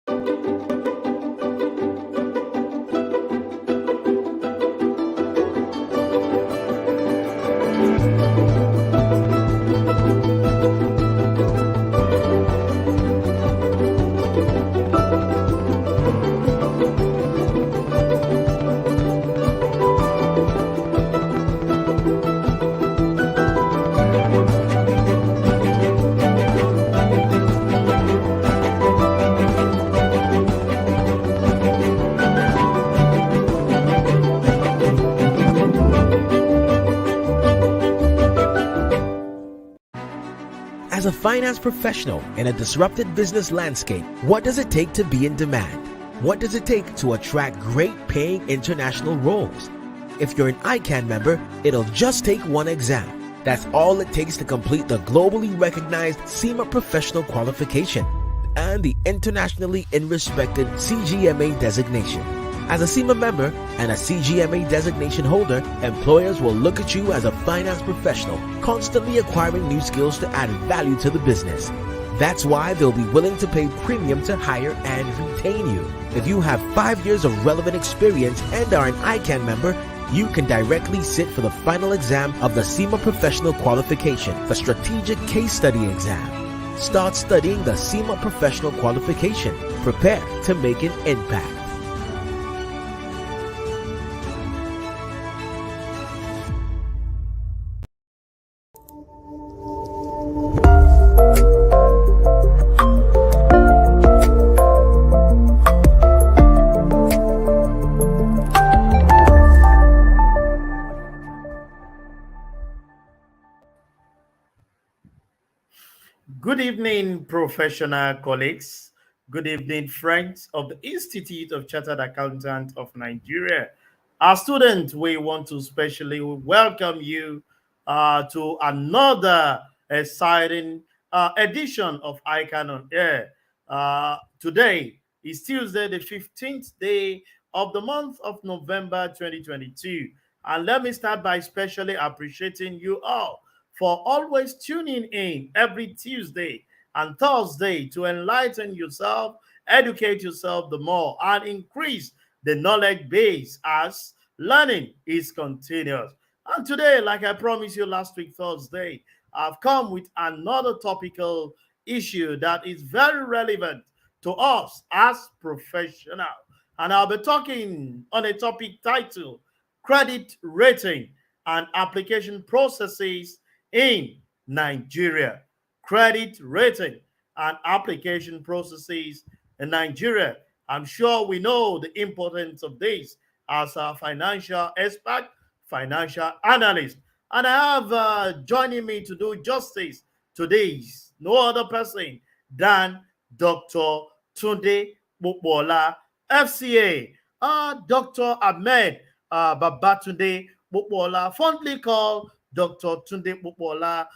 As a finance professional in a disrupted business landscape, what does it take to be in demand? What does it take to attract great paying international roles? If you're an ICAN member, it'll just take one exam. That's all it takes to complete the globally recognized CIMA professional qualification and the internationally respected CGMA designation. As a CIMA member and a CGMA designation holder, employers will look at you as a finance professional, constantly acquiring new skills to add value to the business. That's why they'll be willing to pay premium to hire and retain you. If you have 5 years of relevant experience and are an ICAN member, you can directly sit for the final exam of the CIMA Professional Qualification, the Strategic Case Study exam. Start studying the CIMA Professional Qualification. Prepare to make an impact. Good evening, professional colleagues. Good evening, friends of the Institute of Chartered Accountants of Nigeria. Our students, we want to specially welcome you to another exciting edition of ICAN on Air. Today is Tuesday, the 15th day of the month of November 2022. And let me start by specially appreciating you all for always tuning in every Tuesday and Thursday to enlighten yourself, educate yourself the more, and increase the knowledge base as learning is continuous. And today, like I promised you last week, Thursday, I've come with another topical issue that is very relevant to us as professionals. And I'll be talking on a topic titled Credit Rating and Application Processes in Nigeria. Credit rating and application processes in Nigeria. I'm sure we know the importance of this as a financial expert, financial analyst. And I have joining me to do justice to this, no other person than Dr. Tunde Popoola FCA. Dr. Ahmed Babatunde Popoola, fondly called Dr. Tunde Popoola,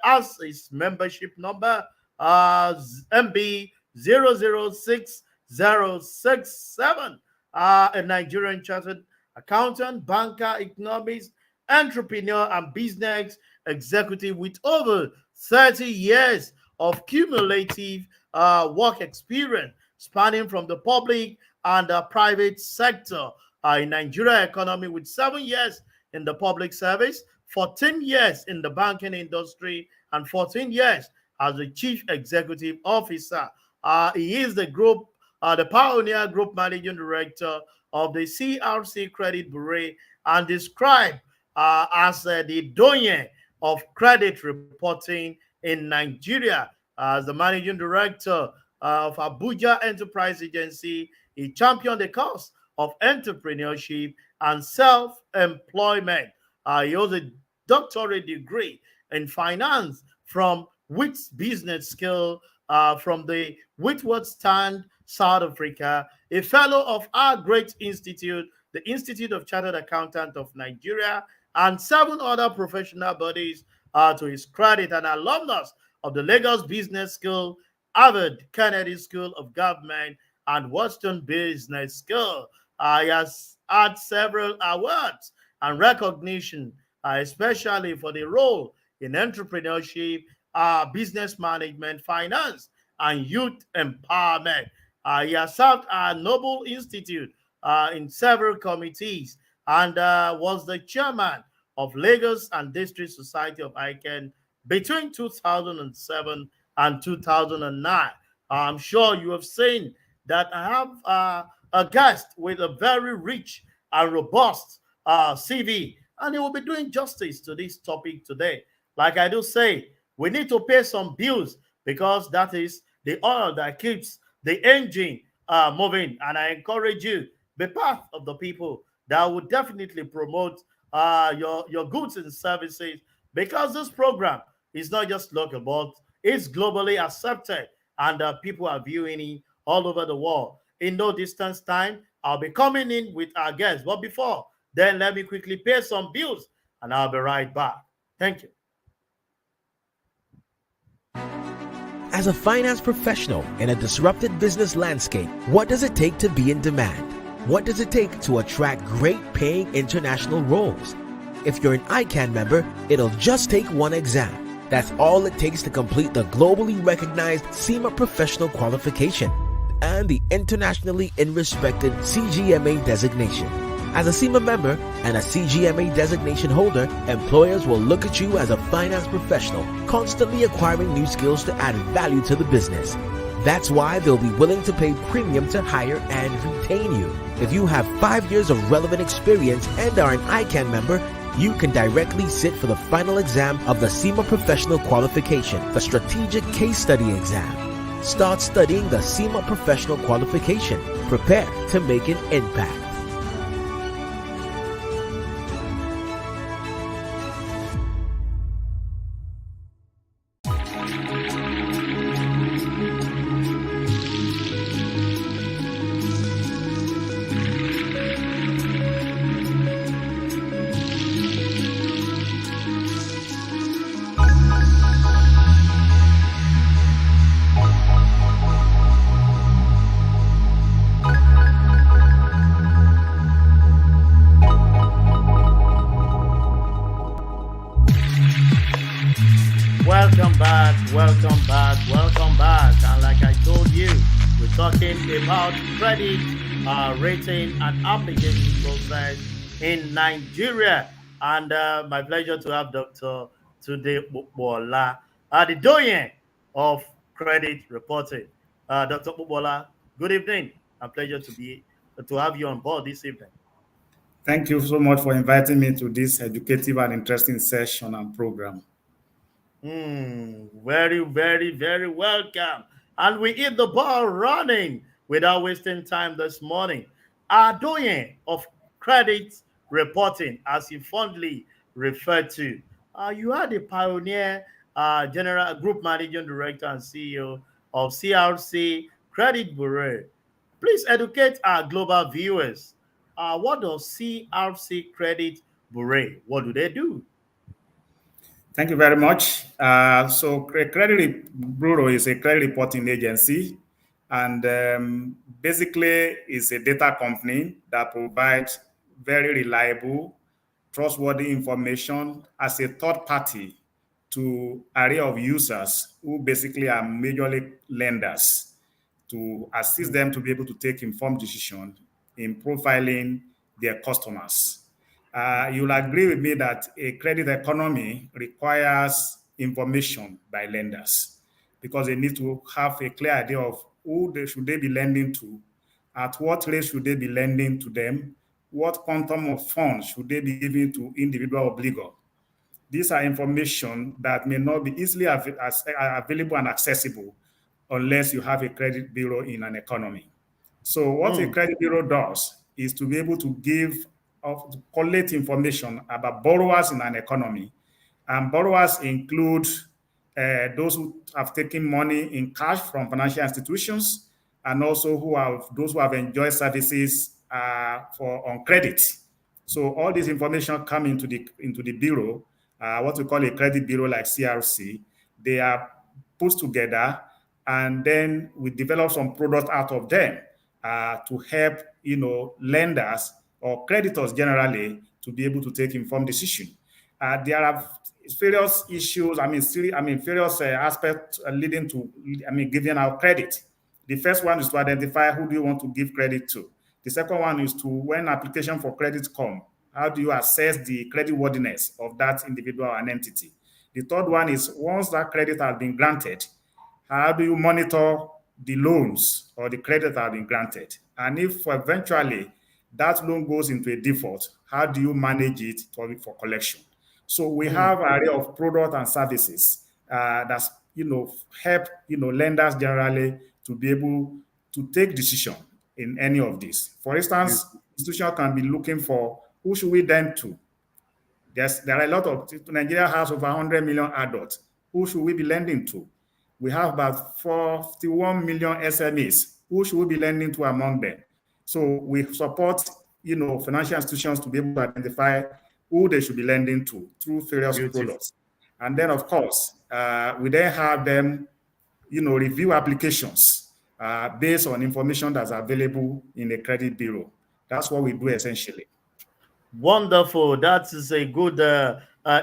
as his membership number MB 006067, a Nigerian chartered accountant, banker, economist, entrepreneur, and business executive with over 30 years of cumulative work experience spanning from the public and the private sector in Nigeria economy, with 7 years in the public service, 14 years in the banking industry, and 14 years as the chief executive officer. He is the pioneer group managing director of the CRC Credit Bureau, and described as the doyen of credit reporting in Nigeria. As the managing director of Abuja Enterprise Agency, he championed the cause of entrepreneurship and self-employment. He holds a doctorate degree in finance from Wits Business School from the Witwatersrand, South Africa, a fellow of our great institute, the Institute of Chartered Accountants of Nigeria, and 7 other professional bodies to his credit, an alumnus of the Lagos Business School, Harvard Kennedy School of Government, and Washington Business School. He has had several awards and recognition, especially for the role in entrepreneurship, business management, finance, and youth empowerment. He has served at Noble Institute in several committees and was the chairman of Lagos and District Society of ICAN between 2007 and 2009. I'm sure you have seen that I have a guest with a very rich and robust CV, and he will be doing justice to this topic today. Like I do say, we need to pay some bills because that is the oil that keeps the engine moving. And I encourage you, be part of the people that would definitely promote your goods and services because this program is not just local, but it's globally accepted and people are viewing it all over the world. In no distance time, I'll be coming in with our guests. But before then, let me quickly pay some bills and I'll be right back. Thank you. As a finance professional in a disrupted business landscape, what does it take to be in demand? What does it take to attract great paying international roles? If you're an ICAN member, it'll just take one exam. That's all it takes to complete the globally recognized CIMA professional qualification and the internationally respected CGMA designation. As a CIMA member and a CGMA designation holder, employers will look at you as a finance professional, constantly acquiring new skills to add value to the business. That's why they'll be willing to pay premium to hire and retain you. If you have 5 years of relevant experience and are an ICAN member, you can directly sit for the final exam of the CIMA Professional Qualification, the Strategic Case Study Exam. Start studying the CIMA Professional Qualification. Prepare to make an impact. Welcome back. And like I told you, we're talking about credit rating and application process in Nigeria. And my pleasure to have Dr. Tunde Popoola, the doyen of credit reporting. Dr. Popoola, good evening. A pleasure to have you on board this evening. Thank you so much for inviting me to this educative and interesting session and program. Very, very, very welcome. And we hit the ball running without wasting time this morning. Our doyen of credit reporting, as you fondly referred to, you are the pioneer, general group managing director and CEO of CRC Credit Bureau. Please educate our global viewers. What does CRC Credit Bureau? What do they do? Thank you very much. So Credit Bureau is a credit reporting agency, and basically is a data company that provides very reliable, trustworthy information as a third party to array of users who basically are majorly lenders to assist them to be able to take informed decisions in profiling their customers. You'll agree with me that a credit economy requires information by lenders because they need to have a clear idea of who should they be lending to, at what rate should they be lending to them, what quantum of funds should they be giving to individual obligor. These are information that may not be easily available and accessible unless you have a credit bureau in an economy. So what a credit bureau does is to be able to collect information about borrowers in an economy. And borrowers include those who have taken money in cash from financial institutions and also those who have enjoyed services on credit. So all this information come into the bureau, what we call a credit bureau like CRC. They are put together, and then we develop some products out of them to help lenders or creditors generally to be able to take informed decision. There are various issues, various aspects leading to, giving out credit. The first one is to identify who do you want to give credit to. The second one is to, when application for credit come, how do you assess the credit worthiness of that individual and entity? The third one is, once that credit has been granted, how do you monitor the loans or the credit that have been granted? And if eventually that loan goes into a default, how do you manage it for collection? So we have an array of products and services that's help lenders generally to be able to take decision in any of this. For instance, institution can be looking for who should we lend to. There are a lot of Nigeria has over 100 million adults. Who should we be lending to? We have about 41 million SMEs. Who should we be lending to among them? So we support financial institutions to be able to identify who they should be lending to through various products. And then, of course, we then have them review applications based on information that's available in the credit bureau. That's what we do essentially. Wonderful. That is a good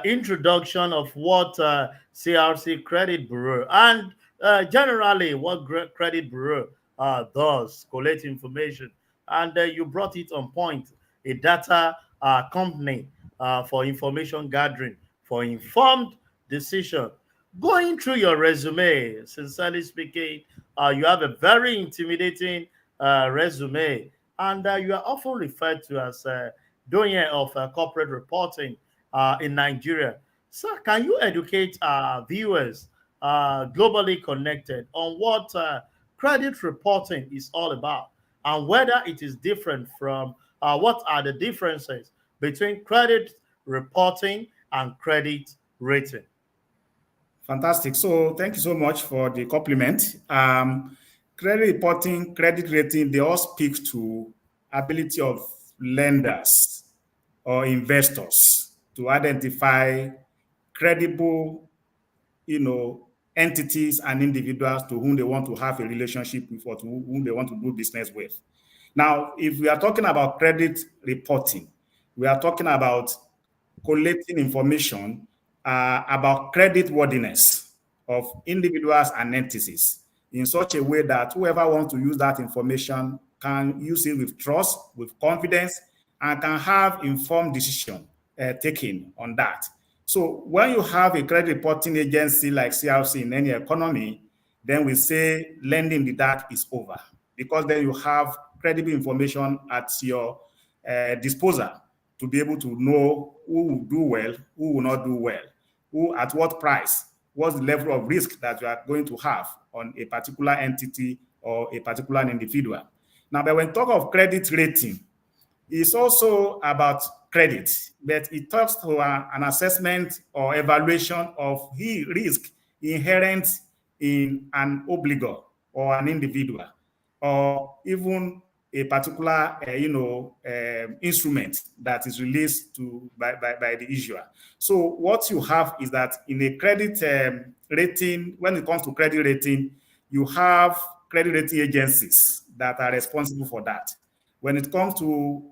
introduction of what CRC Credit Bureau and generally what Credit Bureau does, collect information. And you brought it on point, a data company for information gathering, for informed decision. Going through your resume, sincerely speaking, you have a very intimidating resume, and you are often referred to as doing of corporate reporting in Nigeria. Sir, can you educate our viewers globally connected on what credit reporting is all about and whether it is different from what are the differences between credit reporting and credit rating? Fantastic. So thank you so much for the compliment. Credit reporting, credit rating, they all speak to ability of lenders or investors to identify credible, entities and individuals to whom they want to have a relationship with or to whom they want to do business with. Now, if we are talking about credit reporting, we are talking about collecting information about credit worthiness of individuals and entities in such a way that whoever wants to use that information can use it with trust, with confidence, and can have informed decision taken on that. So when you have a credit reporting agency like CRC in any economy, then we say lending in the dark is over, because then you have credible information at your disposal to be able to know who will do well, who will not do well, who at what price, what's the level of risk that you are going to have on a particular entity or a particular individual. Now, but when we talk of credit rating, it's also about credit, but it talks to an assessment or evaluation of the risk inherent in an obligor or an individual, or even a particular instrument that is released by the issuer. So what you have is that in a credit rating, when it comes to credit rating, you have credit rating agencies that are responsible for that. When it comes to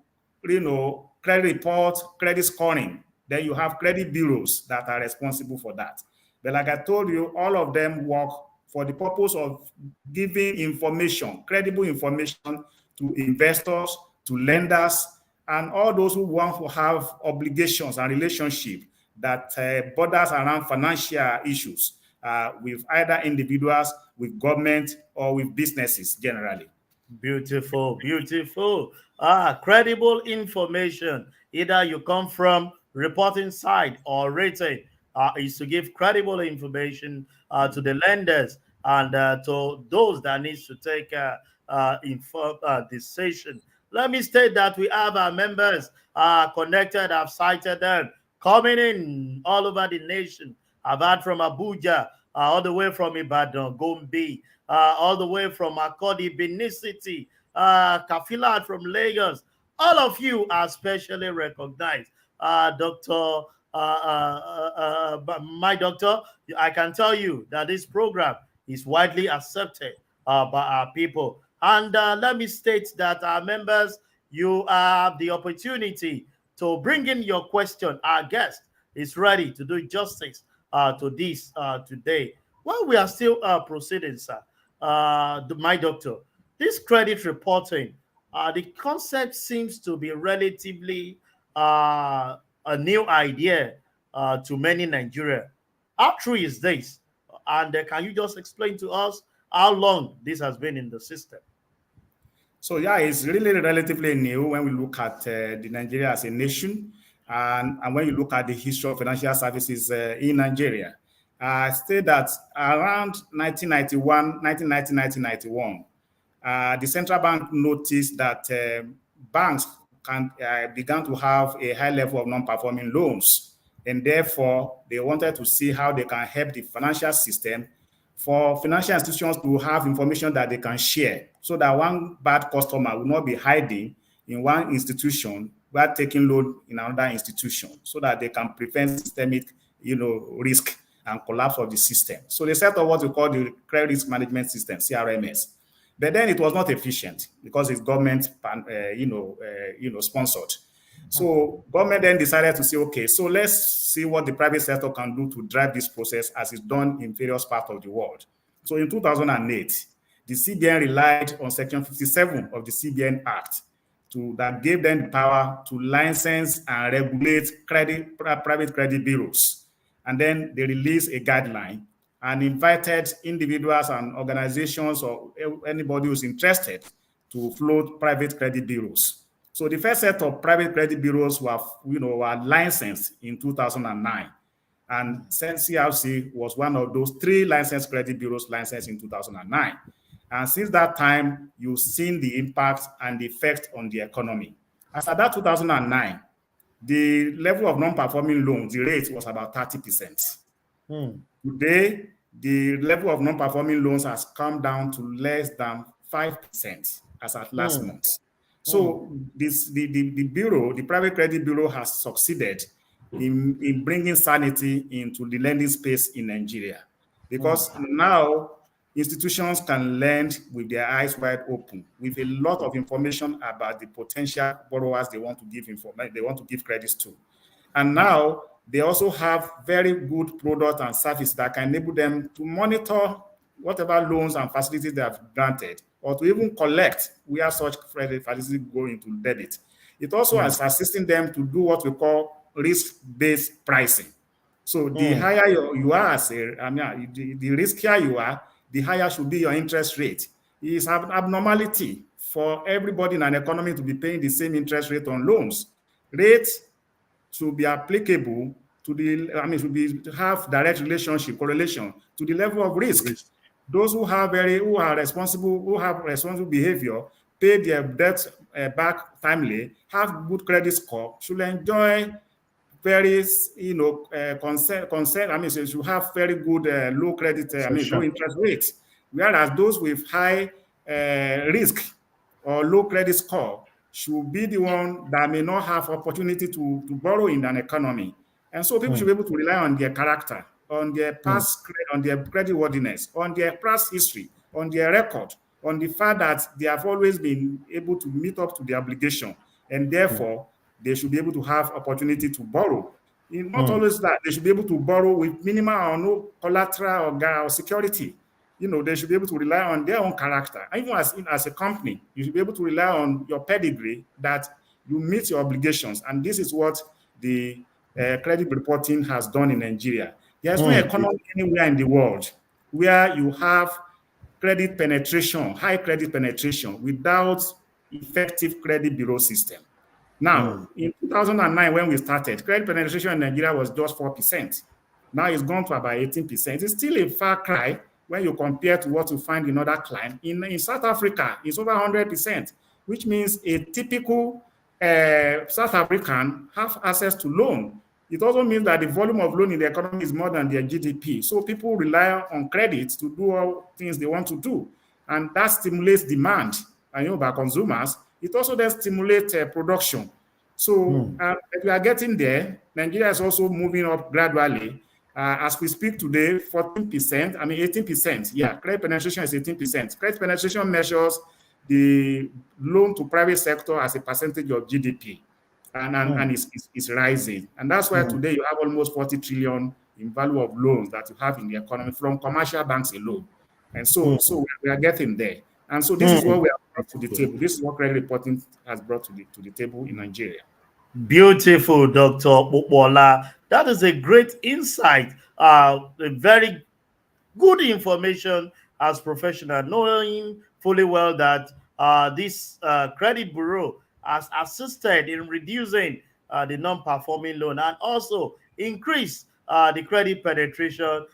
credit report, credit scoring, then you have credit bureaus that are responsible for that. But like I told you, all of them work for the purpose of giving information, credible information to investors, to lenders, and all those who want to have obligations and relationship that borders around financial issues with either individuals, with government, or with businesses generally. Beautiful, beautiful. Credible information. Either you come from reporting side or rating is to give credible information to the lenders and to those that needs to take informed decision. Let me state that we have our members connected. I've cited them coming in all over the nation. I've heard from Abuja, all the way from Ibadan, Gombe, all the way from Akodi, Benin City, Kafila from Lagos. All of you are specially recognized. Doctor, my doctor, I can tell you that this program is widely accepted by our people. And let me state that our members, you have the opportunity to bring in your question. Our guest is ready to do justice to this today. While we are still proceeding, sir, my doctor, this credit reporting, the concept seems to be relatively a new idea to many Nigeria. How true is this? And can you just explain to us how long this has been in the system? So yeah, it's really relatively new when we look at the Nigeria as a nation, and when you look at the history of financial services in Nigeria. I say that around 1991, 1990, 1991, the central bank noticed that banks began to have a high level of non-performing loans, and therefore they wanted to see how they can help the financial system for financial institutions to have information that they can share so that one bad customer will not be hiding in one institution while taking loan in another institution so that they can prevent systemic, risk and collapse of the system. So they set up what we call the credit risk management system, CRMS. But then it was not efficient because it's government, sponsored. So government then decided to say, okay, so let's see what the private sector can do to drive this process as it's done in various parts of the world. So in 2008, the CBN relied on Section 57 of the CBN Act that gave them the power to license and regulate private credit bureaus. And then they released a guideline and invited individuals and organizations or anybody who's interested to float private credit bureaus. So the first set of private credit bureaus were licensed in 2009. And CRC was one of those 3 licensed credit bureaus licensed in 2009. And since that time, you've seen the impact and the effect on the economy. As at that 2009, the level of non-performing loans, the rate was about 30%. Today, the level of non-performing loans has come down to less than 5% as at last month. So the bureau, the private credit bureau, has succeeded in bringing sanity into the lending space in Nigeria, because now institutions can lend with their eyes wide open, with a lot of information about the potential borrowers they want to give credits to. And now they also have very good product and service that can enable them to monitor whatever loans and facilities they have granted, or to even collect where such credit facilities go into debit. It also is assisting them to do what we call risk-based pricing. So the higher you are, the riskier you are, the higher should be your interest rate. It is an abnormality for everybody in an economy to be paying the same interest rate on loans. Rates should be applicable to have direct correlation to the level of risk. Those who have responsible behavior, pay their debts back timely, have good credit score, should enjoy very, so should have very good low credit, low interest rates. Whereas those with high risk or low credit score should be the one that may not have opportunity to borrow in an economy. And so people should be able to rely on their character, on their past, on their creditworthiness, on their past history, on their record, on the fact that they have always been able to meet up to the obligation, and therefore they should be able to have opportunity to borrow. Not always that they should be able to borrow with minimal or no collateral or security. They should be able to rely on their own character. Even as a company, you should be able to rely on your pedigree, that you meet your obligations. And this is what the credit reporting has done in Nigeria. There's no economy anywhere in the world where you have credit penetration, high credit penetration, without effective credit bureau system. Now, in 2009, when we started, credit penetration in Nigeria was just 4%. Now it's gone to about 18%. It's still a far cry when you compare to what you find in other climes. In South Africa, it's over 100%, which means a typical South African have access to loan. It also means that the volume of loan in the economy is more than their GDP. So people rely on credit to do all things they want to do. And that stimulates demand, by consumers. It also then stimulates production. So if we are getting there, Nigeria is also moving up gradually. As we speak today, 18%. Yeah, credit penetration is 18%. Credit penetration measures the loan to private sector as a percentage of GDP, and it's rising. And that's why today you have almost 40 trillion in value of loans that you have in the economy from commercial banks alone. And so we are getting there. And so this is what we have brought to the table. This is what credit reporting has brought to the table in Nigeria. Beautiful, Dr. Popoola. That is a great insight. A very good information as professional, knowing fully well that this credit bureau has assisted in reducing the non-performing loan and also increase the credit penetration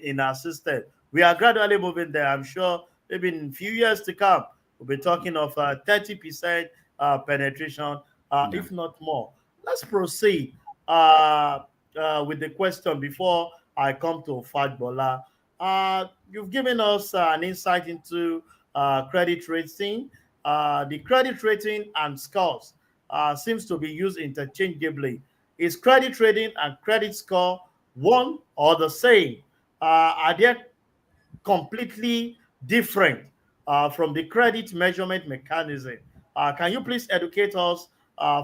in our system. We are gradually moving there. I'm sure maybe in a few years to come, we'll be talking of 30% penetration, Yeah. if not more. Let's proceed with the question before I come to Fajbola. You've given us an insight into credit rating. The credit rating and scores seems to be used interchangeably. Is credit rating and credit score one or the same? Are they completely different from the credit measurement mechanism? Can you please educate us?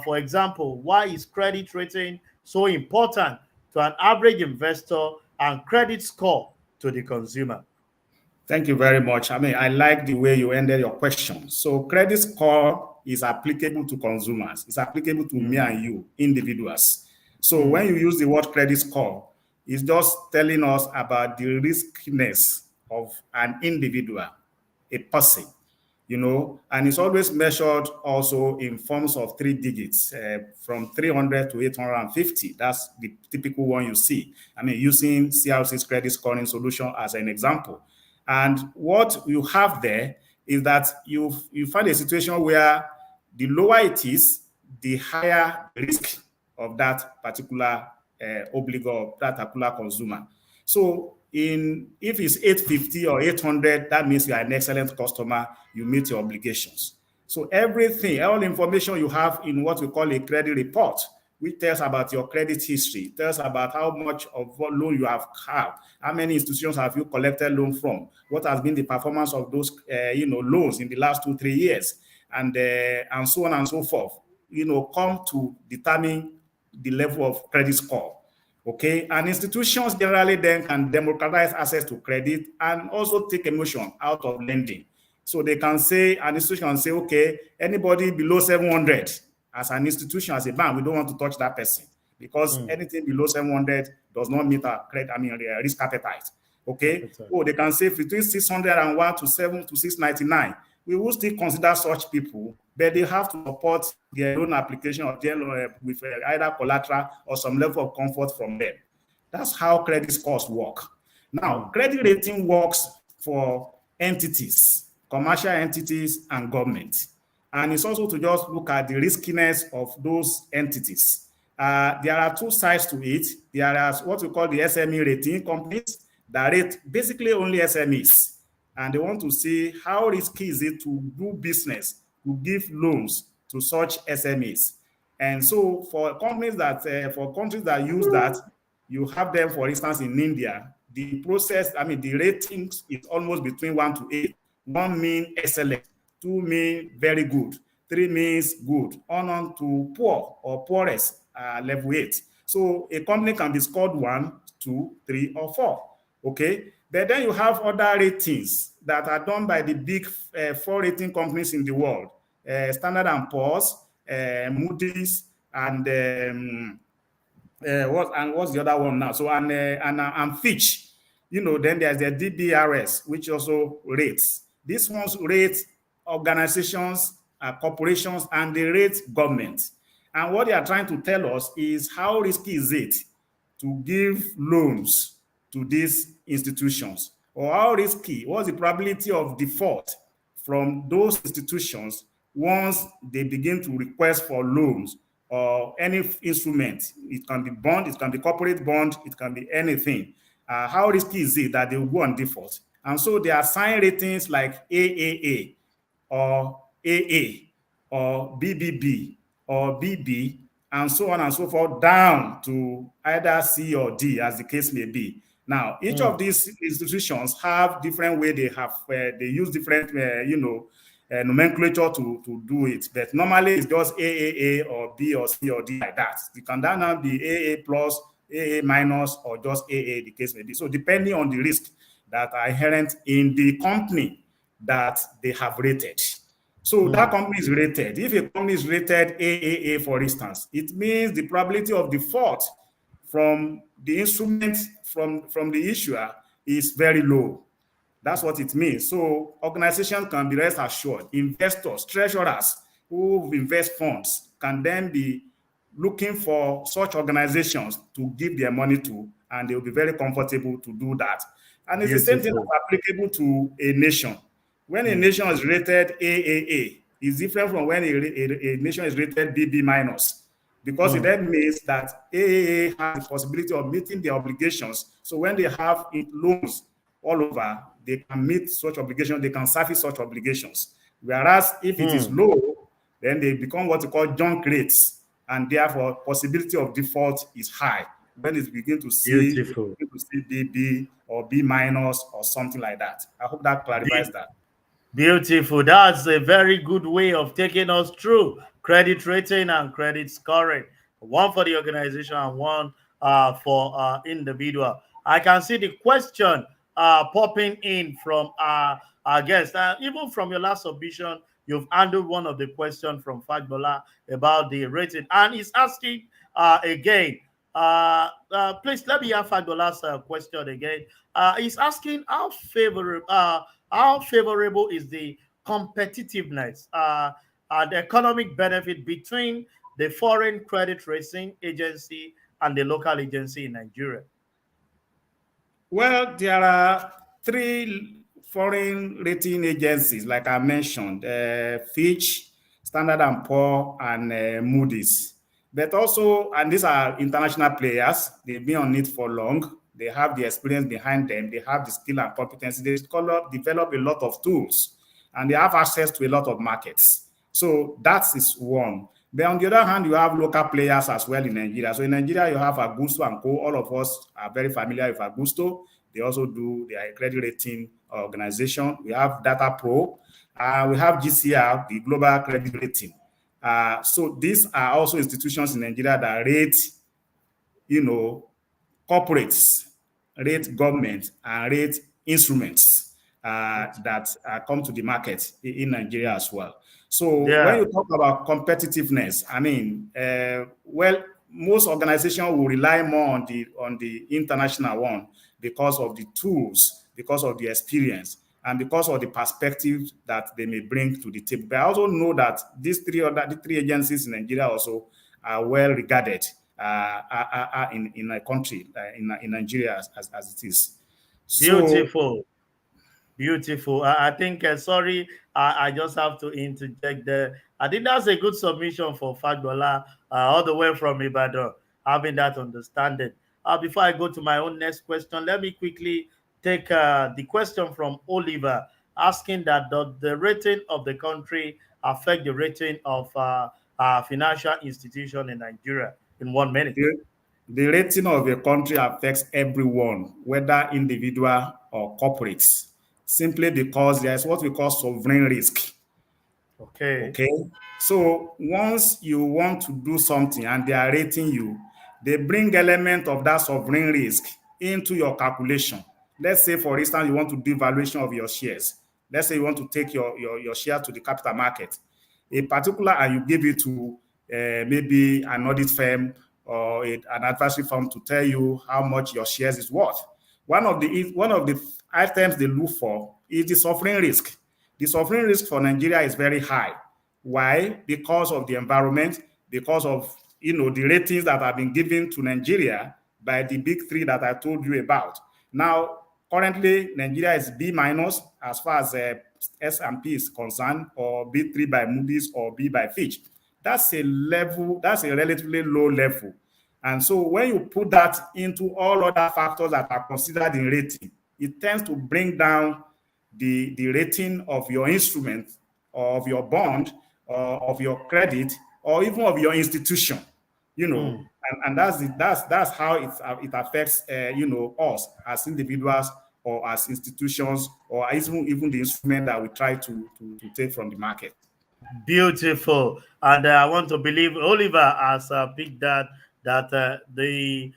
For example, why is credit rating so important to an average investor and credit score to the consumer? Thank you very much. I mean, I like the way you ended your question. So credit score is applicable to consumers. It's applicable to me and you, individuals. So when you use the word credit score, it's just telling us about the riskiness of an individual, a person, and it's always measured also in forms of 3 digits, from 300 to 850. That's the typical one you see. I mean, using CRC's credit scoring solution as an example. And what you have there is that you find a situation where the lower it is, the higher the risk of that particular obligor, that particular consumer. So if it's 850 or 800, that means you are an excellent customer, you meet your obligations. So everything, all information you have in what we call a credit report, which tells about your credit history, tells about how much of what loan you have had, how many institutions have you collected loan from, what has been the performance of those loans in the last 2-3 years, and so on and so forth, come to determine the level of credit score. Okay, and institutions generally then can democratize access to credit and also take emotion out of lending. So they can say, an institution can say, okay, anybody below 700, as an institution, as a bank, we don't want to touch that person because anything below 700 does not meet our credit, risk appetite. Okay, they can say between 601 to 699. We will still consider such people, but they have to support their own application of their loan with either collateral or some level of comfort from them. That's how credit scores work. Now, credit rating works for entities, commercial entities, and government. And it's also to just look at the riskiness of those entities. There are 2 sides to it. There are what we call the SME rating companies that rate basically only SMEs. And they want to see how risky is it to do business, to give loans to such SMEs. And so for companies that, for countries that use that, you have them, for instance, in India, the process, the ratings is almost between 1 to 8. 1 means excellent, 2 means very good, 3 means good, on to poor or poorest, level 8. So a company can be scored 1, 2, 3, or 4. Okay. But then you have other ratings that are done by the big 4 rating companies in the world, Standard & Poor's, Moody's, and what's the other one now? So and Fitch. Then there's the DBRS, which also rates. These ones rate organizations, corporations, and they rate government. And what they are trying to tell us is how risky is it to give loans to these institutions, or how risky, what's the probability of default from those institutions once they begin to request for loans or any instrument. It can be bond, it can be corporate bond, it can be anything. How risky is it that they will go on default? And so they assign ratings like AAA or AA or BBB or BB and so on and so forth down to either C or D, as the case may be. Now, each of these institutions have different way they use different, nomenclature to do it. But normally it's just AAA or B or C or D like that. It can now be AA plus, AA minus, or just AA, the case may be. So depending on the risk that are inherent in the company that they have rated. So that company is rated. If a company is rated AAA, for instance, it means the probability of default from the instrument from the issuer is very low. That's what it means. So organizations can be rest assured. Investors, treasurers who invest funds can then be looking for such organizations to give their money to, and they will be very comfortable to do that. And it's the same thing that's applicable to a nation. When a nation is rated AAA, it's different from when a nation is rated BB minus, because it then means that AAA has the possibility of meeting their obligations. So when they have loans all over, they can meet such obligations, they can service such obligations. Whereas if it is low, then they become what we call junk rates, and therefore possibility of default is high when it's begin to see BB or B minus or something like that. I hope that clarifies that. Beautiful. That's a very good way of taking us through credit rating and credit scoring. One for the organization and one for individual. I can see the question popping in from our guest. Even from your last submission, you've handled one of the questions from Fagbola about the rating. And he's asking again, please let me have Fagbola's question again. He's asking how favorable is the competitiveness and economic benefit between the foreign credit rating agency and the local agency in Nigeria? Well, there are 3 foreign rating agencies, like I mentioned, Fitch, Standard & Poor, and Moody's. But also, and these are international players, they've been on it for long. They have the experience behind them. They have the skill and competency. They develop a lot of tools, and they have access to a lot of markets. So that is one. But on the other hand, you have local players as well in Nigeria. So in Nigeria, you have Augusto and Co. All of us are very familiar with Augusto. They also do their credit rating organization. We have Data Pro. We have GCR, the Global Credit Rating. So these are also institutions in Nigeria that rate, corporates, rate government, and rate instruments that come to the market in Nigeria as well. So when you talk about competitiveness, I mean, most organizations will rely more on the international one because of the tools, because of the experience, and because of the perspective that they may bring to the table. But I also know that the 3 agencies in Nigeria also are well regarded in a country, in Nigeria as it is. Beautiful. So, beautiful. I think, sorry, I just have to interject there. I think that's a good submission for Fagbola, all the way from Ibadan, having that understanding. Before I go to my own next question, let me quickly take the question from Oliver, asking that does the rating of the country affect the rating of financial institution in Nigeria? In 1 minute. The rating of a country affects everyone, whether individual or corporates, simply because there is what we call sovereign risk. Okay. So once you want to do something and they are rating you, they bring element of that sovereign risk into your calculation. Let's say, for instance, you want to do valuation of your shares. Let's say you want to take your share to the capital market. A particular, and you give it to maybe an audit firm or an advisory firm to tell you how much your shares is worth. One of the items they look for is the sovereign risk. The sovereign risk for Nigeria is very high. Why? Because of the environment, because of the ratings that have been given to Nigeria by the big 3 that I told you about. Now, currently, Nigeria is B minus as far as S&P is concerned, or B3 by Moody's or B by Fitch. That's a relatively low level. And so when you put that into all other factors that are considered in rating, it tends to bring down the rating of your instrument, or of your bond, or of your credit, or even of your institution. And that's how it affects us as individuals or as institutions, or even the instrument that we try to take from the market. Beautiful. And I want to believe Oliver has picked that the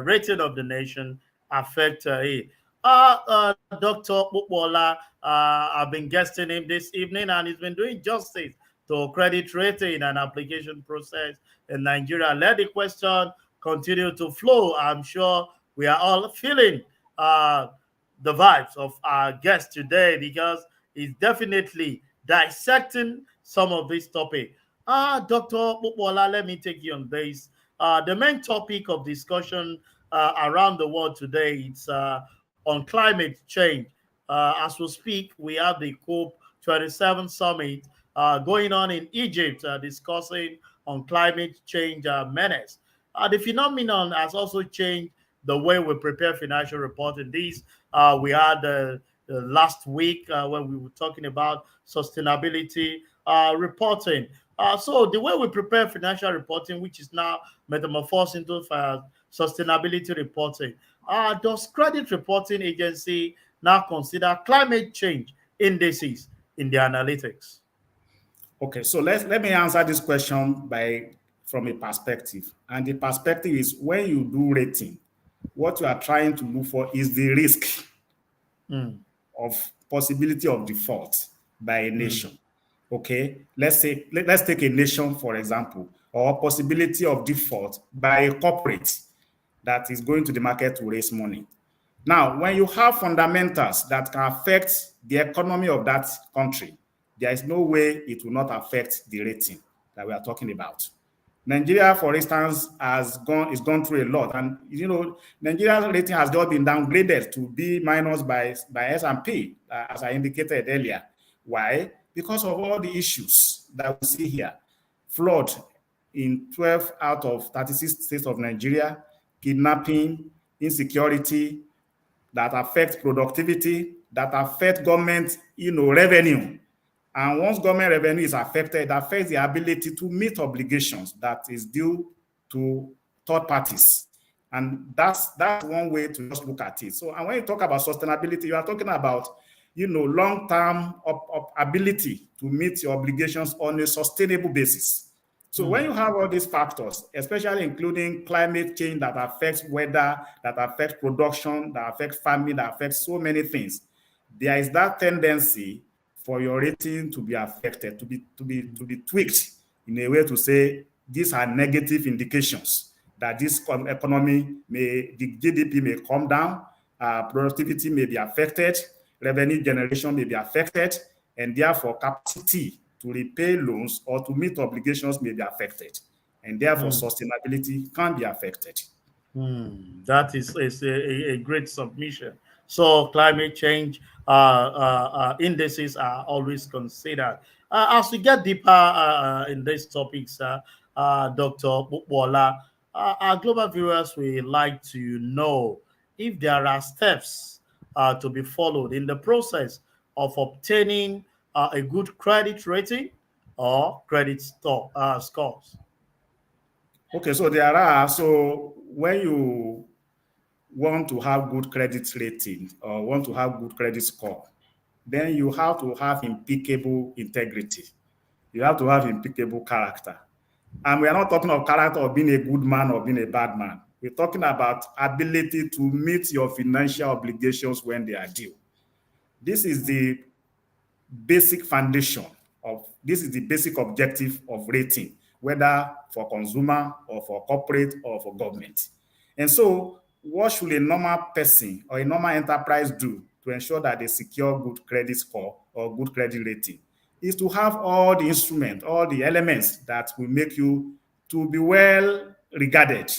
rating of the nation affect it. Dr. Popoola, I've been guesting him this evening, and he's been doing justice to credit rating and application process in Nigeria. Let the question continue to flow. I'm sure we are all feeling uh, the vibes of our guest today because he's definitely dissecting some of this topic. Dr. Popoola, let me take you on this. The main topic of discussion around the world today is on climate change. As we speak, we have the COP27 summit going on in Egypt, discussing on climate change menace. The phenomenon has also changed the way we prepare financial reporting. These we had last week when we were talking about sustainability reporting. So the way we prepare financial reporting, which is now metamorphosed into sustainability reporting, does credit reporting agency now consider climate change indices in the analytics? Okay, so let me answer this question from a perspective. And the perspective is when you do rating, what you are trying to look for is the risk of possibility of default by a nation. Okay, let's take a nation for example, or possibility of default by a corporate that is going to the market to raise money. Now, when you have fundamentals that can affect the economy of that country, there is no way it will not affect the rating that we are talking about. Nigeria, for instance, is gone through a lot, and Nigeria's rating has just been downgraded to B minus by S&P, as I indicated earlier. Why? Because of all the issues that we see here: flood in 12 out of 36 states of Nigeria, kidnapping, insecurity that affect productivity, that affect government, revenue. And once government revenue is affected, it affects the ability to meet obligations that is due to third parties. And that's one way to just look at it. So, and when you talk about sustainability, you are talking about, long-term ability to meet your obligations on a sustainable basis. So when you have all these factors, especially including climate change that affects weather, that affects production, that affects farming, that affects so many things, there is that tendency for your rating to be affected, to be tweaked in a way to say these are negative indications that this economy the GDP may come down, productivity may be affected, revenue generation may be affected, and therefore capacity to repay loans or to meet obligations may be affected, and therefore sustainability can be affected. That is a great submission. So climate change indices are always considered. As we get deeper in these topics, Dr. Popoola, our global viewers will like to know if there are steps to be followed in the process of obtaining a good credit rating or credit scores. Okay, so there are. So when you want to have good credit rating or want to have good credit score, then you have to have impeccable integrity. You have to have impeccable character. And we are not talking of character of being a good man or being a bad man. We're talking about ability to meet your financial obligations when they are due. This is the basic foundation this is the basic objective of rating, whether for consumer or for corporate or for government. And so what should a normal person or a normal enterprise do to ensure that they secure good credit score or good credit rating? Is to have all the instruments, all the elements that will make you to be well regarded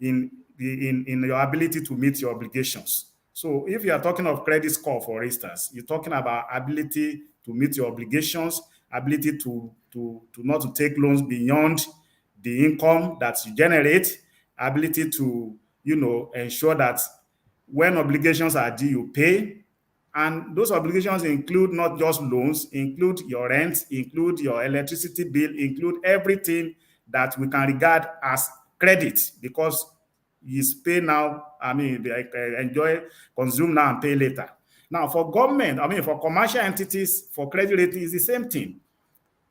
in your ability to meet your obligations. So if you are talking of credit score, for instance, you're talking about ability to meet your obligations, ability to not to take loans beyond the income that you generate, ability to ensure that when obligations are due, you pay. And those obligations include not just loans, include your rent, include your electricity bill, include everything that we can regard as credit, because is pay now, enjoy, consume now and pay later. Now for government, for commercial entities, for credit rating is the same thing.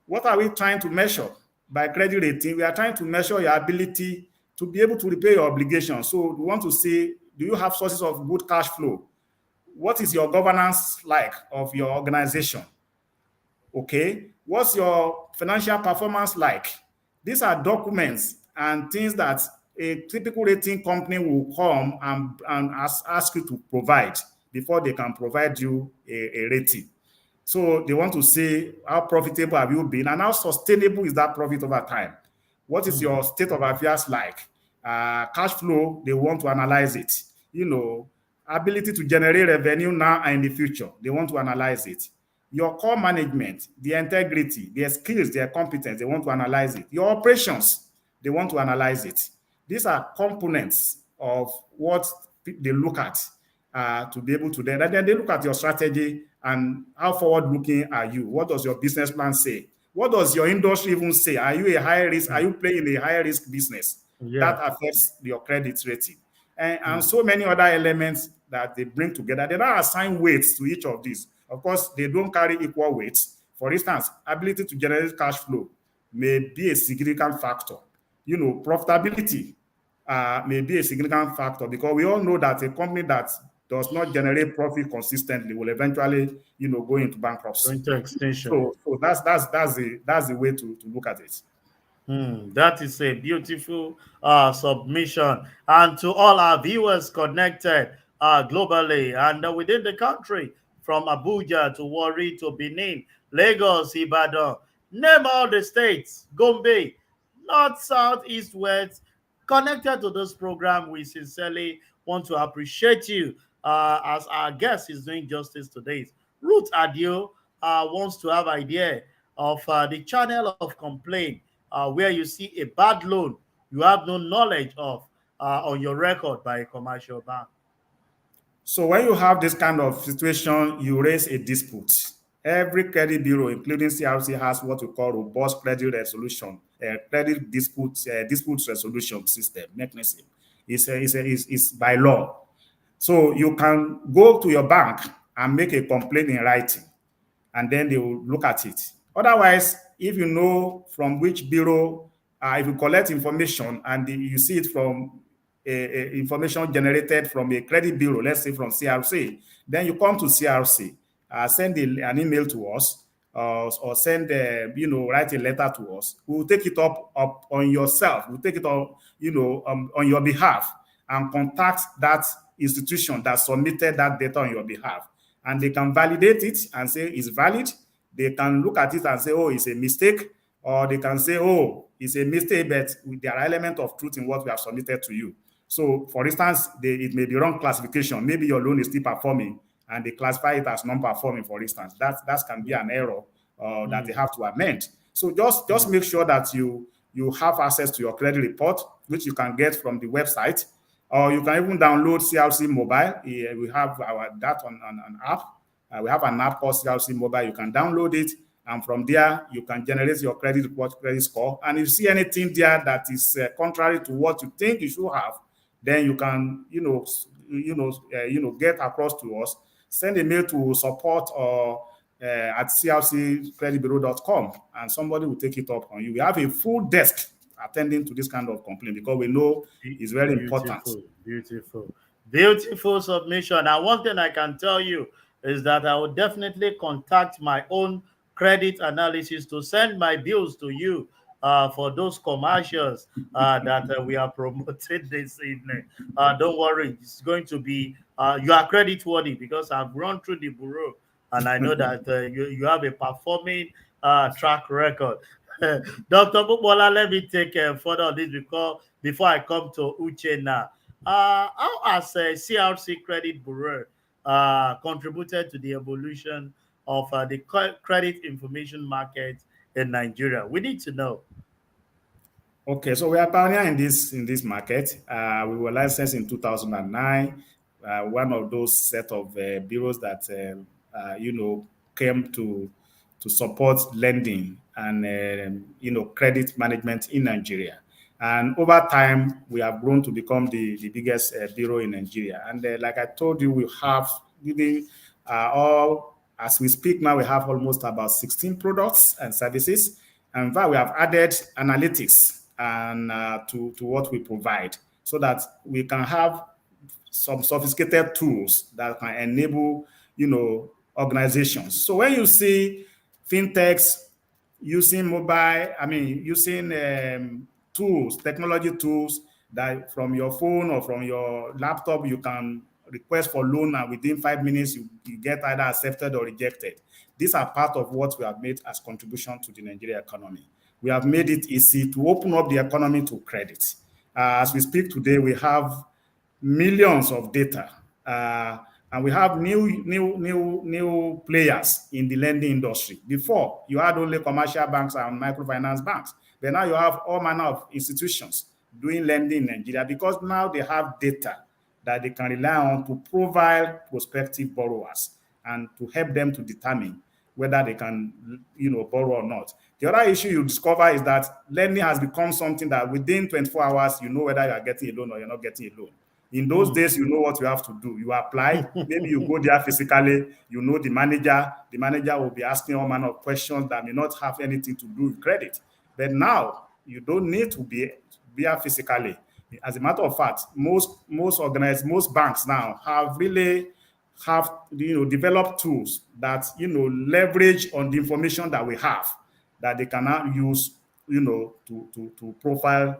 What are we trying to measure by credit rating? We are trying to measure your ability to be able to repay your obligations. So we want to see, do you have sources of good cash flow? what is your governance like of your organization? Okay, what's your financial performance like? These are documents and things that a typical rating company will come and ask you to provide before they can provide you a rating. So they want to see how profitable have you been and how sustainable is that profit over time. What is your state of affairs like? Cash flow, they want to analyze it. Ability to generate revenue now and in the future, they want to analyze it. Your core management, the integrity, their skills, their competence, they want to analyze it. Your operations, they want to analyze it. These are components of what they look at to be able to then they look at your strategy and how forward-looking are you? What does your business plan say? What does your industry even say? Are you a high risk? Are you playing a high risk business? That affects your credit rating. And so many other elements that they bring together. They don't assign weights to each of these. Of course, they don't carry equal weights. For instance, ability to generate cash flow may be a significant factor. Profitability may be a significant factor because we all know that a company that does not generate profit consistently will eventually, go into bankruptcy. Into extinction. So that's the way to look at it. That is a beautiful submission. And to all our viewers connected globally and within the country, from Abuja to Warri to Benin, Lagos, Ibadan, name all the states, Gombe, north, south, east, west, connected to this program, we sincerely want to appreciate you as our guest is doing justice today. Ruth Adio wants to have idea of the channel of complaint where you see a bad loan you have no knowledge of on your record by a commercial bank. So when you have this kind of situation, you raise a dispute. Every credit bureau, including CRC, has what we call robust credit resolution, credit dispute resolution system mechanism. It's by law. So you can go to your bank and make a complaint in writing, and then they will look at it. Otherwise, if you know from which bureau, if you collect information and you see it from information generated from a credit bureau, let's say from CRC, then you come to CRC, send an email to us, or send, write a letter to us. We'll take it up on yourself. We'll take it up, on your behalf and contact that institution that submitted that data on your behalf. And they can validate it and say it's valid. They can look at it and say, oh, it's a mistake. Or they can say, oh, it's a mistake, but there are elements of truth in what we have submitted to you. So, for instance, it may be wrong classification. Maybe your loan is still performing, and they classify it as non-performing, for instance. That can be an error that they have to amend. So just make sure that you have access to your credit report, which you can get from the website, or you can even download CRC Mobile. We have that on an app. We have an app called CRC Mobile. You can download it, and from there you can generate your credit report, credit score. And if you see anything there that is contrary to what you think you should have, then you can, get across to us. Send a mail to support or at crccreditbureau.com, and somebody will take it up on you. We have a full desk attending to this kind of complaint because we know it's very important. Beautiful submission. And one thing I can tell you is that I will definitely contact my own credit analysis to send my bills to you for those commercials that we are promoting this evening. Don't worry, it's going to be, you are credit worthy because I've run through the bureau and I know that you have a performing track record. Dr. Popoola, let me take further on this before I come to Uche now. How has CRC Credit Bureau contributed to the evolution of the credit information market in Nigeria? We need to know. Okay, so we are pioneer in this market. We were licensed in 2009. One of those set of bureaus that came to support lending and credit management in Nigeria. And over time, we have grown to become the biggest bureau in Nigeria. And like I told you, we have as we speak now, we have almost about 16 products and services. And in fact, we have added analytics and to what we provide so that we can have some sophisticated tools that can enable, organizations. So when you see fintechs using using tools, technology tools that from your phone or from your laptop, you can request for loan and within 5 minutes you get either accepted or rejected. These are part of what we have made as contribution to the Nigerian economy. We have made it easy to open up the economy to credit. As we speak today, we have millions of data, and we have new players in the lending industry. Before, you had only commercial banks and microfinance banks, but now you have all manner of institutions doing lending in Nigeria because now they have data that they can rely on to profile prospective borrowers and to help them to determine whether they can, borrow or not. The other issue you discover is that lending has become something that within 24 hours, you know whether you are getting a loan or you're not getting a loan. In those days, you know what you have to do. You apply, maybe you go there physically, you know the manager will be asking all manner of questions that may not have anything to do with credit. But now, you don't need to be there physically. As a matter of fact, most banks now have developed tools that leverage on the information that we have that they can now use to profile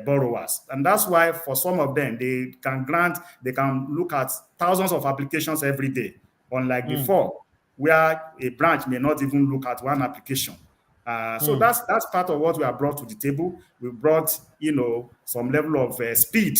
borrowers. And that's why for some of them they can look at thousands of applications every day, unlike before where a branch may not even look at one application. So that's part of what we have brought to the table. We brought some level of speed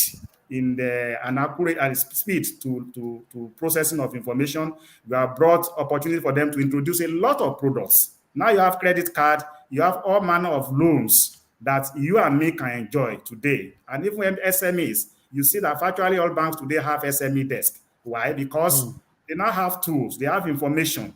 in an accurate speed to processing of information. We have brought opportunity for them to introduce a lot of products. Now you have credit card, you have all manner of loans that you and me can enjoy today. And even SMEs, you see that virtually all banks today have SME desk. Why? Because they now have tools, they have information,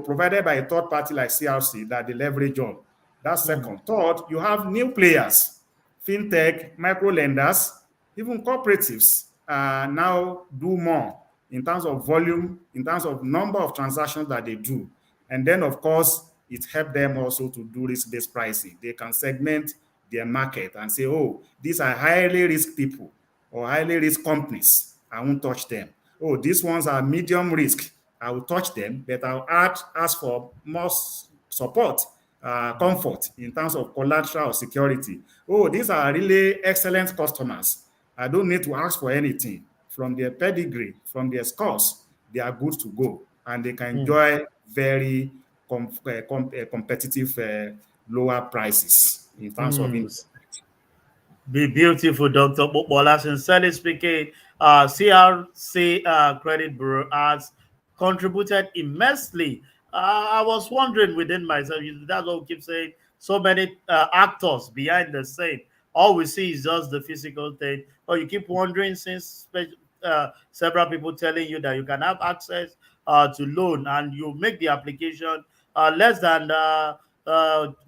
provided by a third party like CRC that they leverage on. That's second. Third, you have new players, fintech, micro lenders, even cooperatives now do more in terms of volume, in terms of number of transactions that they do. And then, of course, it helps them also to do risk-based pricing. They can segment their market and say, oh, these are highly risk people or highly risk companies. I won't touch them. Oh, these ones are medium risk. I will touch them, but I'll ask for more support, comfort in terms of collateral or security. Oh, these are really excellent customers. I don't need to ask for anything. From their pedigree, from their scores, they are good to go. And they can enjoy very competitive lower prices in terms of interest. Be beautiful, Dr. Popoola. Sincerely speaking, CRC Credit Bureau has contributed immensely. I was wondering within myself, that's what we keep saying, so many actors behind the scene. All we see is just the physical thing. Or you keep wondering since several people telling you that you can have access to loan and you make the application less than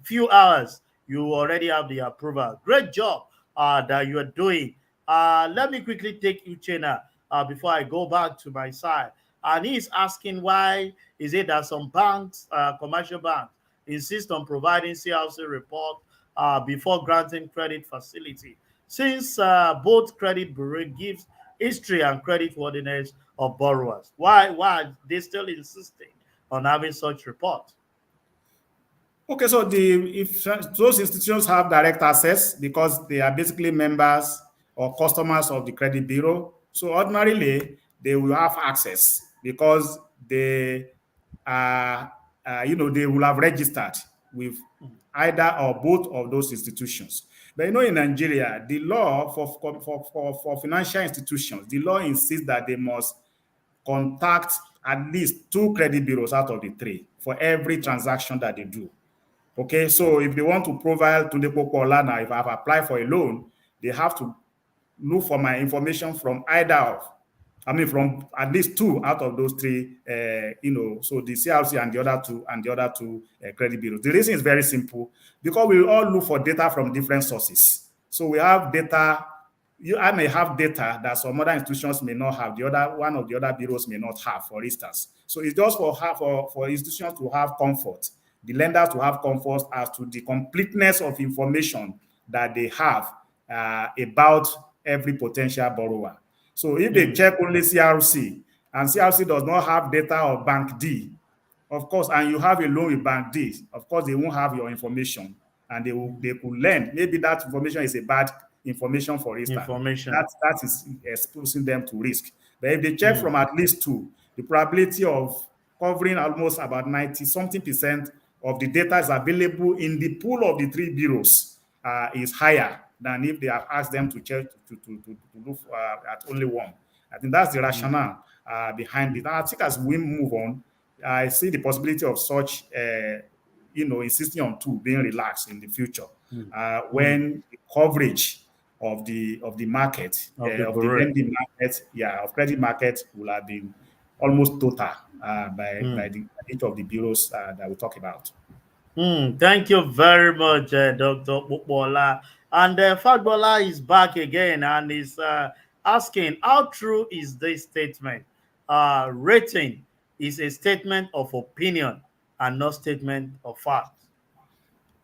few hours, you already have the approval. Great job that you are doing. Let me quickly take Uchena before I go back to my side. And he's asking why is it that some banks, commercial banks, insist on providing CRC report before granting credit facility, since both credit bureau gives history and credit worthiness of borrowers. Why are they still insisting on having such report? Okay, so if those institutions have direct access because they are basically members or customers of the credit bureau, so ordinarily they will have access because they they will have registered with either or both of those institutions. But in Nigeria, the law for financial institutions, the law insists that they must contact at least 2 credit bureaus out of the 3 for every transaction that they do. Okay, so if they want to provide Tunde Popoola now, if I've applied for a loan, they have to look for my information from from at least 2 out of those 3, so the CRC and the other two credit bureaus. The reason is very simple, because we all look for data from different sources. So we have data, I may have data that some other institutions may not have, one of the other bureaus may not have, for instance. So it's just for institutions to have comfort, the lenders to have comfort as to the completeness of information that they have about every potential borrower. So if they check only CRC, and CRC does not have data of Bank D, of course, and you have a loan with Bank D, of course, they won't have your information, and they could learn. Maybe that information is a bad information, for instance. Information. That is exposing them to risk. But if they check from at least two, the probability of covering almost about 90 something percent of the data is available in the pool of the three bureaus is higher than if they have asked them to check to look at only one. I think that's the rationale behind it. And I think as we move on, I see the possibility of such, insisting on two being relaxed in the future when the coverage of the market, of the lending market, of credit market will have been almost total by each of the bureaus that we talk about. Thank you very much, Dr. Popoola. And Fagbola is back again and is asking, how true is this statement? Rating is a statement of opinion and not statement of fact.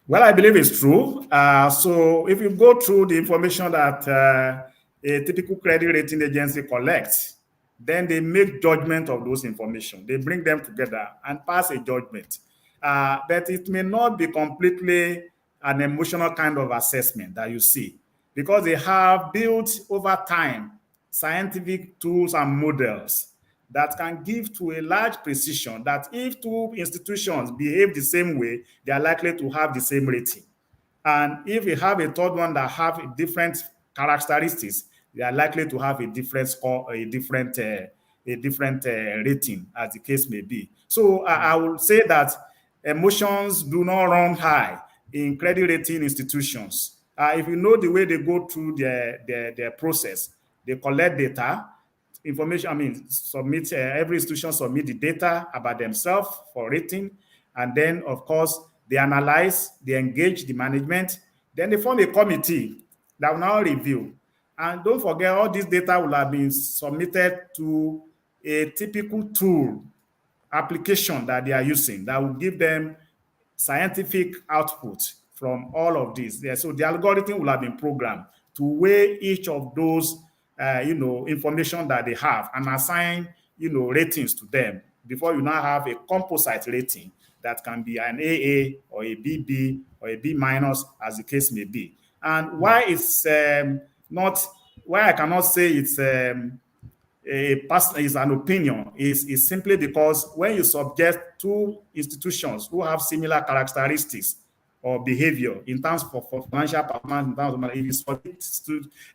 Well, I believe it's true. So if you go through the information that a typical credit rating agency collects, then they make judgment of those information. They bring them together and pass a judgment. But it may not be completely an emotional kind of assessment that you see, because they have built over time scientific tools and models that can give to a large precision that if two institutions behave the same way, they are likely to have the same rating. And if you have a third one that have different characteristics, they are likely to have a different score, a different rating, as the case may be. So I would say that emotions do not run high in credit rating institutions. If you know the way they go through their process, they collect data, information, submit, every institution submit the data about themselves for rating. And then, of course, they analyze, they engage the management, then they form a committee that will now review. And don't forget, all this data will have been submitted to a typical tool application that they are using that will give them scientific output from all of this. So the algorithm will have been programmed to weigh each of those information that they have and assign ratings to them before you now have a composite rating that can be an AA or a BB or a B minus, as the case may be. And why it's why I cannot say it's is an opinion is simply because when you subject two institutions who have similar characteristics or behavior in terms of financial performance, in terms of if you subject,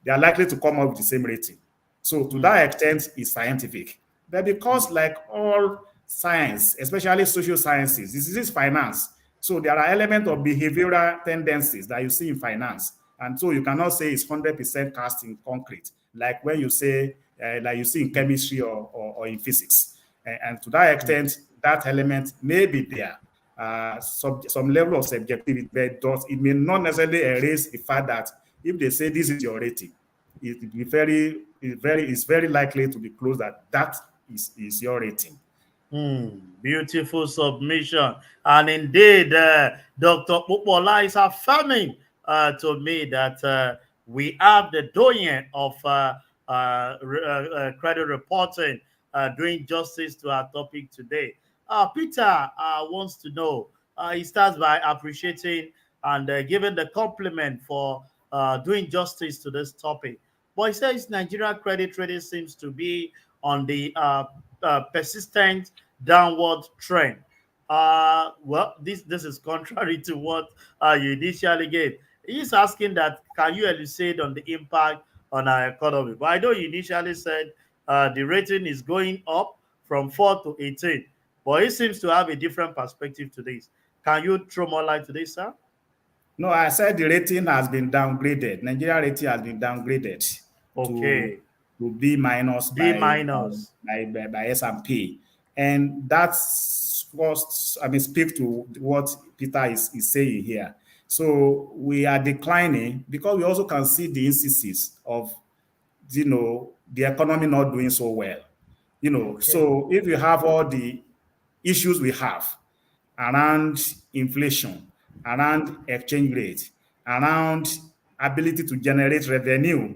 they are likely to come up with the same rating. So to that extent, it's scientific. But because like all science, especially social sciences, this is finance. So there are elements of behavioral tendencies that you see in finance. And so you cannot say it's 100% cast in concrete, like when you say, like you see in chemistry or in physics. And to that extent, that element may be there. Some level of subjectivity, but it may not necessarily erase the fact that if they say this is your rating, it's very likely to be close that is your rating. Beautiful submission. And indeed, Dr. Popoola is affirming to me that we have the doyen of credit reporting doing justice to our topic today. Peter wants to know, he starts by appreciating and giving the compliment for doing justice to this topic. But he says Nigeria credit trading seems to be on the persistent downward trend. Well, this is contrary to what you initially gave. He's asking that, can you elucidate on the impact on our economy? But I know you initially said the rating is going up from 4 to 18, but he seems to have a different perspective to this. Can you throw more light to this, sir? No, I said the rating has been downgraded. Nigeria rating has been downgraded to B minus by S&P, and that's what speak to what Peter is saying here. So we are declining because we also can see the instances of the economy not doing so well. So if you have all the issues we have around inflation, around exchange rate, around ability to generate revenue,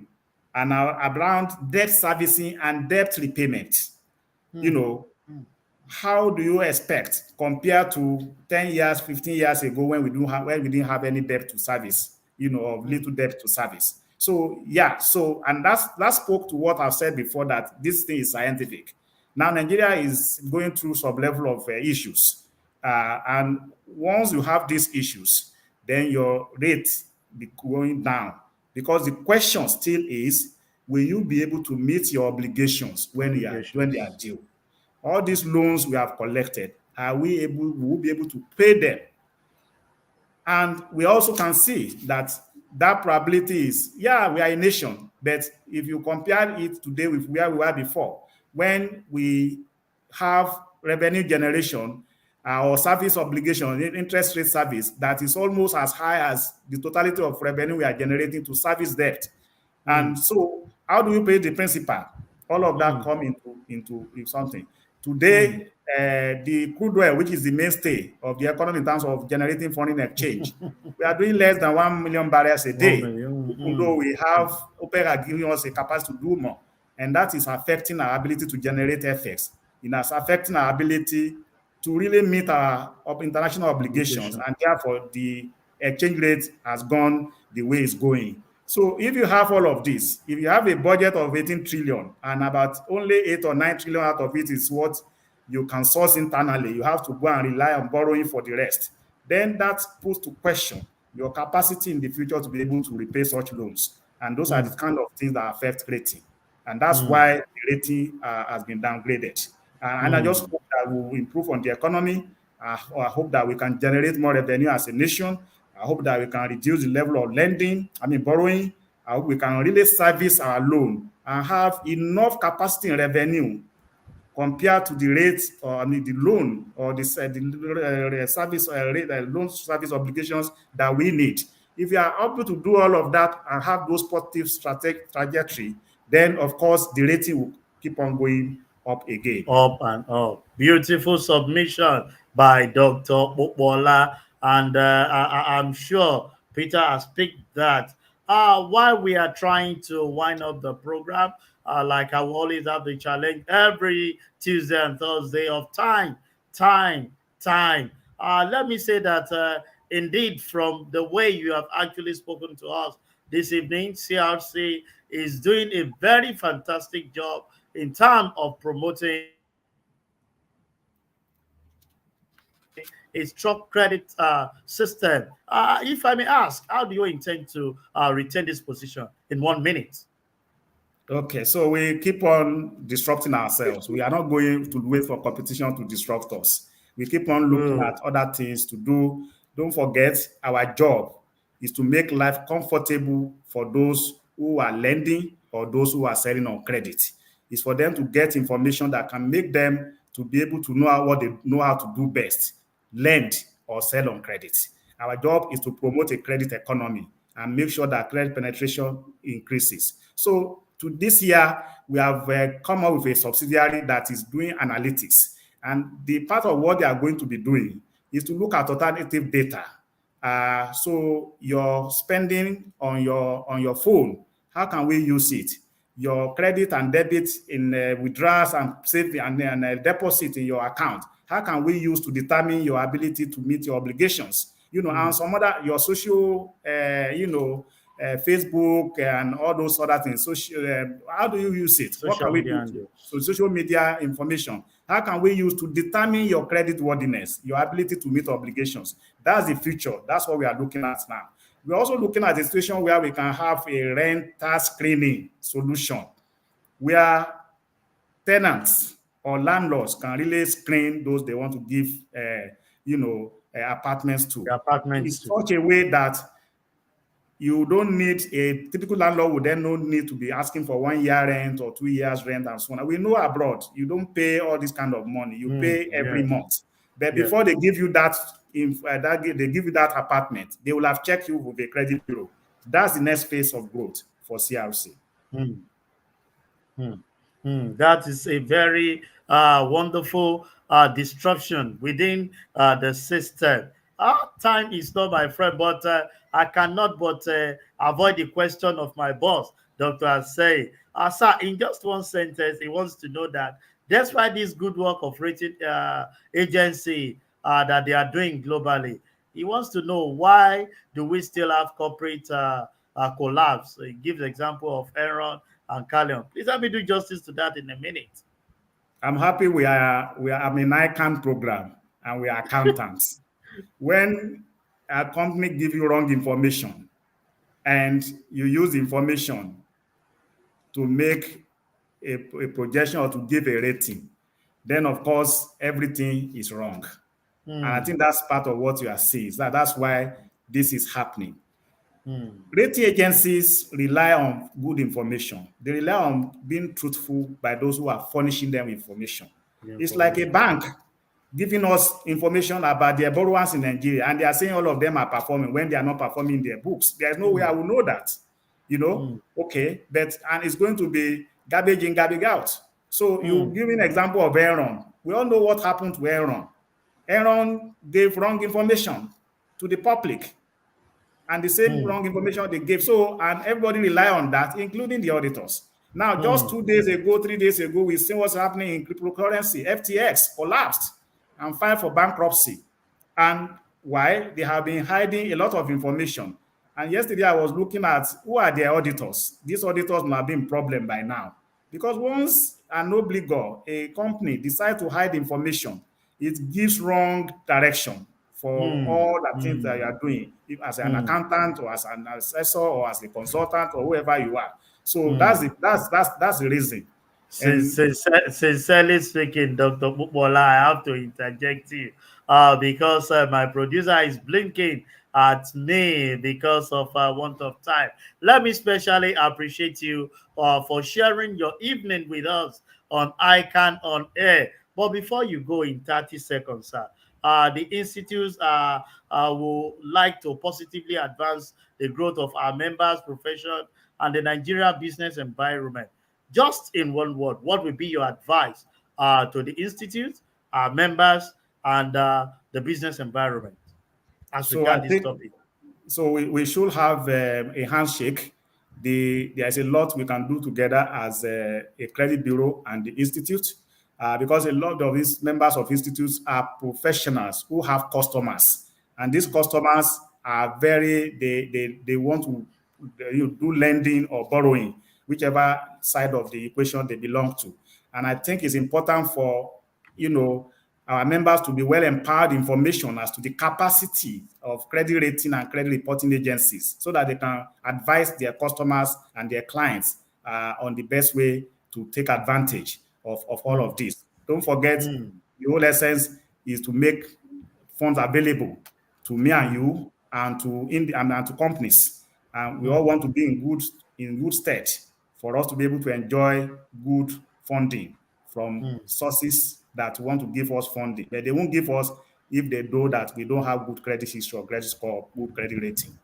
and around debt servicing and debt repayment. You know, how do you expect compared to 10 years, 15 years ago when we didn't have any debt to service, you know, or little debt to service? So yeah, so and that spoke to what I've said before, that this thing is scientific. Now Nigeria is going through some level of issues, and once you have these issues, then your rate be going down, because the question still is, will you be able to meet your obligations when they are due? All these loans we have collected, will we be able to pay them? And we also can see that that probability is, yeah, we are a nation, but if you compare it today with where we were before, when we have revenue generation or service obligation, interest rate service, that is almost as high as the totality of revenue we are generating to service debt. And so how do you pay the principal? All of that come into something. Today, the crude oil, which is the mainstay of the economy in terms of generating foreign exchange, we are doing less than 1 million barrels a day, even though we have OPEC giving us a capacity to do more. And that is affecting our ability to generate FX. It's affecting our ability to really meet our international obligations, and therefore the exchange rate has gone the way it's going. So if you have all of this, if you have a budget of 18 trillion and about only 8 or 9 trillion out of it is what you can source internally, you have to go and rely on borrowing for the rest, then that puts to question your capacity in the future to be able to repay such loans. And those are the kind of things that affect rating. And that's why the rating has been downgraded. And I just hope that we will improve on the economy. I hope that we can generate more revenue as a nation. I hope that we can reduce the level of borrowing. I hope we can really service our loan and have enough capacity and revenue compared to the rates or the loan or the service rate, loan service obligations that we need. If you are able to do all of that and have those positive trajectory, then of course the rating will keep on going up again. Up and up. Beautiful submission by Dr. Popoola. And I'm sure Peter has picked that. While we are trying to wind up the program, like I will always have the challenge every Tuesday and Thursday of time. Let me say that indeed, from the way you have actually spoken to us this evening, CRC is doing a very fantastic job in terms of promoting a struck credit system. If I may ask, how do you intend to retain this position in 1 minute? Okay, so we keep on disrupting ourselves. We are not going to wait for competition to disrupt us. We keep on looking at other things to do. Don't forget, our job is to make life comfortable for those who are lending or those who are selling on credit. It's for them to get information that can make them to be able to know what they know how to do best, lend or sell on credit. Our job is to promote a credit economy and make sure that credit penetration increases. So to this year, we have come up with a subsidiary that is doing analytics. And the part of what they are going to be doing is to look at alternative data. So your spending on your phone, how can we use it? Your credit and debit in withdrawals and saving and deposit in your account, how can we use to determine your ability to meet your obligations? And some other, your social, Facebook and all those other things. How do you use it? What can we do? So social media information. How can we use to determine your credit worthiness, your ability to meet obligations? That's the future. That's what we are looking at now. We're also looking at a situation where we can have a rental screening solution where tenants or landlords can really screen those they want to give, apartments to. In such a way that you don't need a typical landlord would then no need to be asking for 1 year rent or 2 years rent and so on. We know abroad, you don't pay all this kind of money. You pay every month. But before they give you that, they give you that apartment, they will have checked you with a credit bureau. That's the next phase of growth for CRC. That is a very wonderful disruption within the system. Time is not my friend, but I cannot but avoid the question of my boss. Dr. Asay. Sir, in just one sentence, he wants to know that despite this good work of rating agency that they are doing globally, he wants to know why do we still have corporate collapse. So he gives example of Enron and Callion. Please let me do justice to that in a minute. I'm happy I'm an ICAN program and we are accountants. When a company give you wrong information and you use the information to make a projection or to give a rating, then of course everything is wrong. And I think that's part of what you are seeing. That's why this is happening. Rating agencies rely on good information. They rely on being truthful by those who are furnishing them information. It's like a bank giving us information about their borrowers in Nigeria, and they are saying all of them are performing when they are not performing their books. There's no way I will know that, okay, and it's going to be garbage in, garbage out. So you give an example of Enron. We all know what happened to Enron. Enron gave wrong information to the public, and the same wrong information they gave. So, and everybody rely on that, including the auditors. Now, just 2 days ago, 3 days ago, we see what's happening in cryptocurrency. FTX collapsed and filed for bankruptcy. And why? They have been hiding a lot of information. And yesterday I was looking at who are their auditors. These auditors might have been a problem by now. Because once an obligor, a company, decides to hide information, it gives wrong direction for all the things that you are doing, as an accountant or as an assessor or as a consultant or whoever you are. So that's the reason. Sincerely speaking, Dr. Popoola, I have to interject you because my producer is blinking at me because of want of time. Let me especially appreciate you for sharing your evening with us on ICAN on Air. But before you go in 30 seconds, sir, the institutes will like to positively advance the growth of our members' profession and the Nigeria business environment. Just in one word, what would be your advice to the institute, our members, and the business environment as regards this topic? So we should have a handshake. There's a lot we can do together as a credit bureau and the institute, because a lot of these members of institutes are professionals who have customers, and these customers are they want to do lending or borrowing, whichever side of the equation they belong to. And I think it's important for our members to be well empowered information as to the capacity of credit rating and credit reporting agencies, so that they can advise their customers and their clients on the best way to take advantage of all of this. Don't forget, the whole essence is to make funds available to me and you and to companies. And we all want to be in good stead for us to be able to enjoy good funding from sources that want to give us funding. But they won't give us if they know that we don't have good credit history or credit score, good credit rating.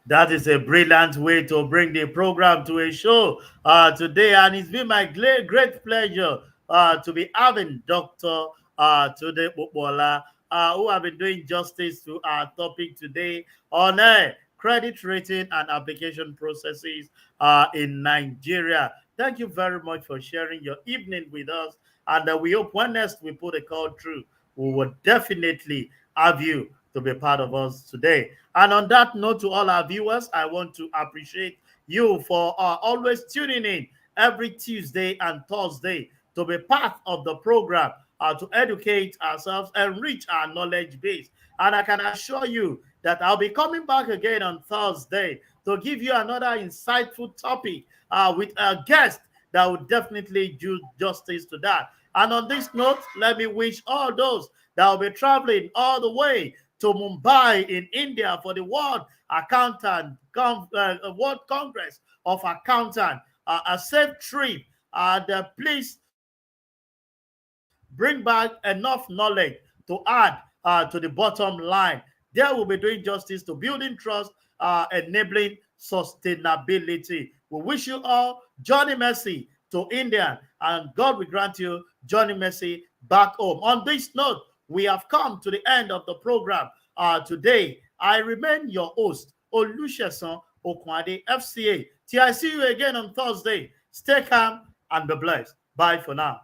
That is a brilliant way to bring the program to a show today. And it's been my great pleasure to be having Dr. Tunde Popoola, who have been doing justice to our topic today on credit rating and application processes in Nigeria. Thank you very much for sharing your evening with us. And we hope when next we put a call through, we will definitely have you to be part of us today. And on that note, to all our viewers, I want to appreciate you for always tuning in every Tuesday and Thursday to be part of the program, to educate ourselves and reach our knowledge base. And I can assure you that I'll be coming back again on Thursday to give you another insightful topic with a guest that will definitely do justice to that. And on this note, let me wish all those that will be traveling all the way to Mumbai in India for the World World Congress of Accountant a safe trip. Please bring back enough knowledge to add to the bottom line. There will be doing justice to building trust, enabling sustainability. We wish you all Johnny Mercy to India, and God will grant you Johnny Mercy back home. On this note, we have come to the end of the program today. I remain your host, Olusegun Okunade FCA. Till I see you again on Thursday, stay calm and be blessed. Bye for now.